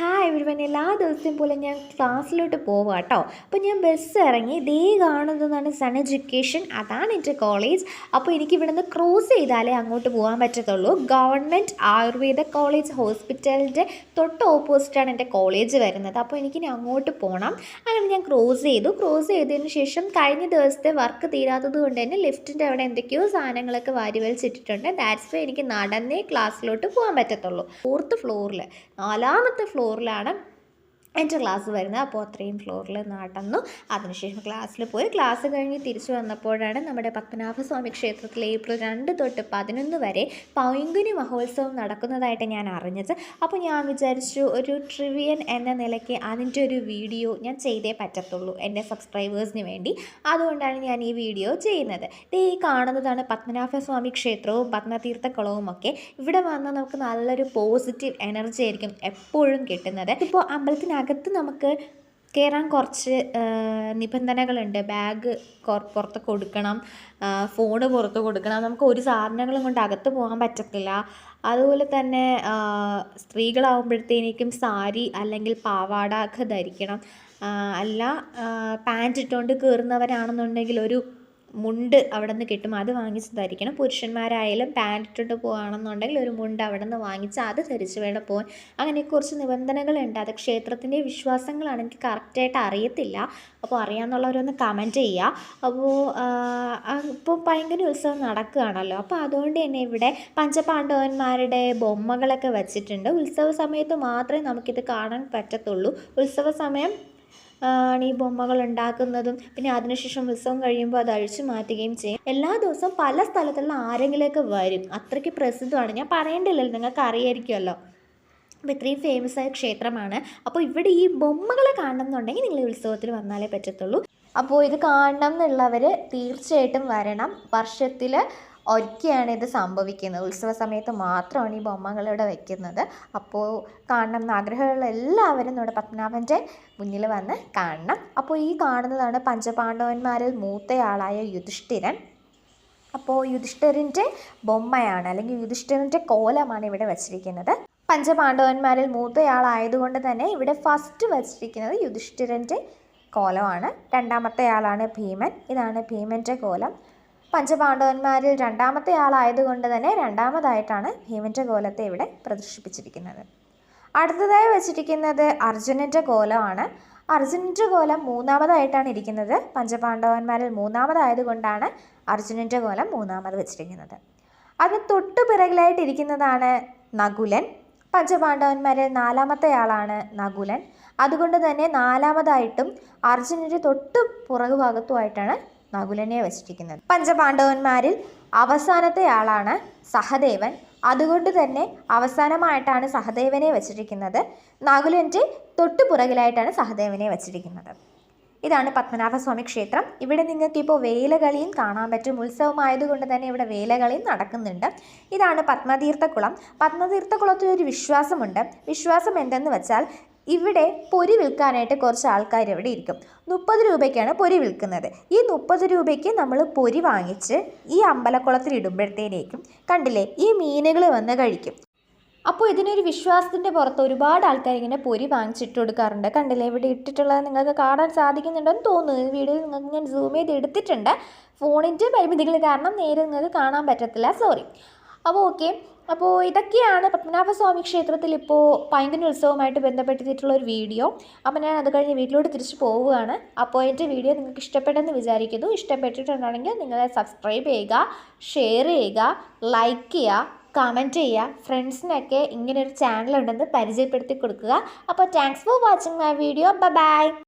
Hi everyone, എല്ലാ ദിവസവും പോലെ ഞാൻ ക്ലാസ്സിലോട്ട് പോവാം കേട്ടോ. അപ്പോൾ ഞാൻ ബസ് ഇറങ്ങി ദേ കാണുന്നതാണ് സൺ എഡ്യൂക്കേഷൻ, അതാണ് എൻ്റെ കോളേജ്. അപ്പോൾ എനിക്ക് ഇവിടെ നിന്ന് ക്രോസ് ചെയ്താലേ അങ്ങോട്ട് പോകാൻ പറ്റത്തുള്ളൂ. ഗവൺമെൻറ് ആയുർവേദ കോളേജ് ഹോസ്പിറ്റലിൻ്റെ തൊട്ട് ഓപ്പോസിറ്റാണ് എൻ്റെ കോളേജ് വരുന്നത്. അപ്പോൾ എനിക്കിനി അങ്ങോട്ട് പോകണം. അങ്ങനെ ഞാൻ ക്രോസ് ചെയ്തതിന് ശേഷം കഴിഞ്ഞ ദിവസത്തെ വർക്ക് തീരാത്തത് കൊണ്ട് തന്നെ ലിഫ്റ്റിൻ്റെ അവിടെ എന്തൊക്കെയോ സാധനങ്ങളൊക്കെ വാരി വലിച്ചിട്ടിട്ടുണ്ട്. ദാറ്റ്സ് വൈ എനിക്ക് നടന്നേ ക്ലാസ്സിലോട്ട് പോകാൻ പറ്റത്തുള്ളൂ. 4th ഫ്ലോറിൽ 4ാമത്തെ ഫ്ലോറിലാണ് എൻ്റെ ക്ലാസ് വരുന്നത്. അപ്പോൾ അത്രയും ഫ്ലോറിൽ നടന്നു. അതിനുശേഷം ക്ലാസ്സിൽ പോയി. ക്ലാസ് കഴിഞ്ഞ് തിരിച്ചു വന്നപ്പോഴാണ് നമ്മുടെ പത്മനാഭസ്വാമി ക്ഷേത്രത്തിൽ ഏപ്രിൽ 2 തൊട്ട് 11 വരെ പൈങ്കുനി മഹോത്സവം നടക്കുന്നതായിട്ട് ഞാൻ അറിഞ്ഞത്. അപ്പോൾ ഞാൻ വിചാരിച്ചു ഒരു ട്രിവിയൻ എന്ന നിലയ്ക്ക് അതിൻ്റെ ഒരു വീഡിയോ ഞാൻ ചെയ്തേ പറ്റത്തുള്ളൂ എൻ്റെ സബ്സ്ക്രൈബേഴ്സിന് വേണ്ടി. അതുകൊണ്ടാണ് ഞാൻ ഈ വീഡിയോ ചെയ്യുന്നത്. ഈ കാണുന്നതാണ് പത്മനാഭസ്വാമി ക്ഷേത്രവും പത്മതീർത്ഥക്കുളവും ഒക്കെ. ഇവിടെ വന്നാൽ നമുക്ക് നല്ലൊരു പോസിറ്റീവ് എനർജി ആയിരിക്കും എപ്പോഴും കിട്ടുന്നത്. ഇപ്പോൾ അമ്പലത്തിനകത്ത് നമുക്ക് കയറാൻ കുറച്ച് നിബന്ധനകളുണ്ട്. ബാഗ് പുറത്ത് കൊടുക്കണം, ഫോണ് പുറത്ത് കൊടുക്കണം, നമുക്ക് ഒരു സാധനങ്ങളും കൊണ്ട് അകത്ത് പോകാൻ പറ്റത്തില്ല. അതുപോലെ തന്നെ സ്ത്രീകളാകുമ്പോഴത്തേക്കും സാരി അല്ലെങ്കിൽ പാവാട ഒക്കെ ധരിക്കണം. അല്ല പാൻറ് ഇട്ടുകൊണ്ട് കയറുന്നവരാണെന്നുണ്ടെങ്കിൽ ഒരു മുണ്ട് അവിടെ നിന്ന് കിട്ടും, അത് വാങ്ങിച്ച് ധരിക്കണം. പുരുഷന്മാരായാലും പാൻറ് ഇട്ടിട്ട് പോകുകയാണെന്നുണ്ടെങ്കിൽ ഒരു മുണ്ട് അവിടെ നിന്ന് വാങ്ങിച്ച് അത് ധരിച്ച് വേണം പോകാൻ. അങ്ങനെ കുറച്ച് നിബന്ധനകളുണ്ട്. അത് ക്ഷേത്രത്തിൻ്റെ വിശ്വാസങ്ങളാണ്, എനിക്ക് കറക്റ്റായിട്ട് അറിയത്തില്ല. അപ്പോൾ അറിയാമെന്നുള്ളവരൊന്ന് കമൻറ്റ് ചെയ്യുക. ഇപ്പോൾ ഭയങ്കര ഉത്സവം നടക്കുകയാണല്ലോ, അപ്പോൾ അതുകൊണ്ട് തന്നെ ഇവിടെ പഞ്ചപാണ്ഡവന്മാരുടെ ബൊമ്മകളൊക്കെ വച്ചിട്ടുണ്ട്. ഉത്സവ സമയത്ത് മാത്രമേ നമുക്കിത് കാണാൻ പറ്റത്തുള്ളൂ. ഉത്സവ സമയം ആണ് ഈ ബൊമ്മകൾ ഉണ്ടാക്കുന്നതും പിന്നെ അതിനുശേഷം ഉത്സവം കഴിയുമ്പോൾ അത് അഴിച്ചു മാറ്റുകയും ചെയ്യും. എല്ലാ ദിവസവും പല സ്ഥലത്തുള്ള ആരെങ്കിലുമൊക്കെ വരും. അത്രയ്ക്ക് പ്രസിദ്ധമാണ്, ഞാൻ പറയേണ്ടില്ലല്ലോ, നിങ്ങൾക്ക് അറിയായിരിക്കുമല്ലോ. അപ്പോൾ ഇത്രയും ഫേമസ് ആയ ക്ഷേത്രമാണ്. അപ്പോൾ ഇവിടെ ഈ ബൊമ്മകളെ കാണണം എന്നുണ്ടെങ്കിൽ നിങ്ങൾ ഉത്സവത്തിൽ വന്നാലേ പറ്റത്തുള്ളൂ. അപ്പോൾ ഇത് കാണണം എന്നുള്ളവർ തീർച്ചയായിട്ടും വരണം. വർഷത്തിൽ ഒരിക്കലാണ് ഇത് സംഭവിക്കുന്നത്. ഉത്സവ സമയത്ത് മാത്രമാണ് ഈ ബൊമ്മകളിവിടെ വയ്ക്കുന്നത്. അപ്പോൾ കാണണം എന്ന് ആഗ്രഹമുള്ള എല്ലാവരും നമ്മുടെ പത്മനാഭൻ്റെ മുന്നിൽ വന്ന് കാണണം. അപ്പോൾ ഈ കാണുന്നതാണ് പഞ്ചപാണ്ഡവന്മാരിൽ മൂത്തയാളായ യുധിഷ്ഠിരൻ. അപ്പോൾ യുധിഷ്ഠിരൻ്റെ ബൊമ്മയാണ് അല്ലെങ്കിൽ യുധിഷ്ഠിരൻ്റെ കോലമാണ് ഇവിടെ വച്ചിരിക്കുന്നത്. പഞ്ചപാണ്ഡവന്മാരിൽ മൂത്തയാളായതുകൊണ്ട് തന്നെ ഇവിടെ ഫസ്റ്റ് വച്ചിരിക്കുന്നത് യുധിഷ്ഠിരൻ്റെ കോലമാണ്. രണ്ടാമത്തെ ആളാണ് ഭീമൻ. ഇതാണ് ഭീമൻ്റെ കോലം. പഞ്ചപാണ്ഡവന്മാരിൽ രണ്ടാമത്തെ ആളായതുകൊണ്ട് തന്നെ രണ്ടാമതായിട്ടാണ് ഭീമൻ്റെ കോലത്തെ ഇവിടെ പ്രദർശിപ്പിച്ചിരിക്കുന്നത്. അടുത്തതായി വച്ചിരിക്കുന്നത് അർജുനൻ്റെ കോലമാണ്. അർജുനൻ്റെ കോലം 3ാമതായിട്ടാണ് ഇരിക്കുന്നത്. പഞ്ചപാണ്ഡവന്മാരിൽ 3ാമതായതുകൊണ്ടാണ് അർജുനൻ്റെ കോലം 3ാമത് വെച്ചിരിക്കുന്നത്. അതിന് തൊട്ടു പിറകിലായിട്ടിരിക്കുന്നതാണ് നകുലൻ. പഞ്ചപാണ്ഡവന്മാരിൽ 4ാമത്തെ ആളാണ് നകുലൻ. അതുകൊണ്ട് തന്നെ 4ാമതായിട്ടും അർജുനൻ്റെ തൊട്ട് പുറകുഭാഗത്തുമായിട്ടാണ് നകുലനെ വച്ചിരിക്കുന്നത്. പഞ്ചപാണ്ഡവന്മാരിൽ അവസാനത്തെ ആളാണ് സഹദേവൻ. അതുകൊണ്ട് തന്നെ അവസാനമായിട്ടാണ് സഹദേവനെ വച്ചിരിക്കുന്നത്. നകുലൻ്റെ തൊട്ടു പുറകിലായിട്ടാണ് സഹദേവനെ വച്ചിരിക്കുന്നത്. ഇതാണ് പത്മനാഭസ്വാമി ക്ഷേത്രം. ഇവിടെ നിങ്ങൾക്കിപ്പോൾ വേലകളിയും കാണാൻ പറ്റും. ഉത്സവമായതുകൊണ്ട് തന്നെ ഇവിടെ വേലകളിയും നടക്കുന്നുണ്ട്. ഇതാണ് പത്മതീർത്ഥക്കുളം. പത്മതീർത്ഥക്കുളത്തിലൊരു വിശ്വാസമുണ്ട്. വിശ്വാസം എന്തെന്ന് വെച്ചാൽ ഇവിടെ പൊരി വിൽക്കാനായിട്ട് കുറച്ച് ആൾക്കാർ ഇവിടെ ഇരിക്കും. 30 രൂപയ്ക്കാണ് പൊരി വിൽക്കുന്നത്. ഈ 30 രൂപയ്ക്ക് നമ്മൾ പൊരി വാങ്ങിച്ച് ഈ അമ്പലക്കുളത്തിൽ ഇടുമ്പോഴത്തേക്കും കണ്ടില്ലേ, ഈ മീനുകൾ വന്ന് കഴിക്കും. അപ്പോൾ ഇതിനൊരു വിശ്വാസത്തിൻ്റെ പുറത്ത് ഒരുപാട് ആൾക്കാർ ഇങ്ങനെ പൊരി വാങ്ങിച്ചിട്ട് കൊടുക്കാറുണ്ട്. കണ്ടില്ലേ, ഇവിടെ ഇട്ടിട്ടുള്ളത് നിങ്ങൾക്ക് കാണാൻ സാധിക്കുന്നുണ്ടെന്ന് തോന്നുന്നു. ഈ വീഡിയോയിൽ നിങ്ങൾക്ക് ഞാൻ സൂം ചെയ്ത് എടുത്തിട്ടുണ്ട്. ഫോണിൻ്റെ പരിമിതികൾ കാരണം നേരെ നിങ്ങൾക്ക് കാണാൻ പറ്റത്തില്ല, സോറി. അപ്പോൾ ഓക്കെ, അപ്പോൾ ഇതൊക്കെയാണ് പത്മനാഭസ്വാമി ക്ഷേത്രത്തിൽ ഇപ്പോൾ പൈങ്കുനി ഉത്സവമായിട്ട് ബന്ധപ്പെട്ടിട്ടുള്ള ഒരു വീഡിയോ. അപ്പോൾ ഞാൻ അത് കഴിഞ്ഞ് വീട്ടിലോട്ട് തിരിച്ച് പോവുകയാണ്. അപ്പോൾ എൻ്റെ വീഡിയോ നിങ്ങൾക്ക് ഇഷ്ടപ്പെട്ടെന്ന് വിചാരിക്കുന്നു. ഇഷ്ടപ്പെട്ടിട്ടുണ്ടെങ്കിൽ നിങ്ങൾ സബ്സ്ക്രൈബ് ചെയ്യുക, ഷെയർ ചെയ്യുക, ലൈക്ക് ചെയ്യുക, കമൻറ്റ് ചെയ്യുക. ഫ്രണ്ട്സിനൊക്കെ ഇങ്ങനൊരു ചാനലുണ്ടെന്ന് പരിചയപ്പെടുത്തി കൊടുക്കുക. അപ്പോൾ thanks for watching my video. By.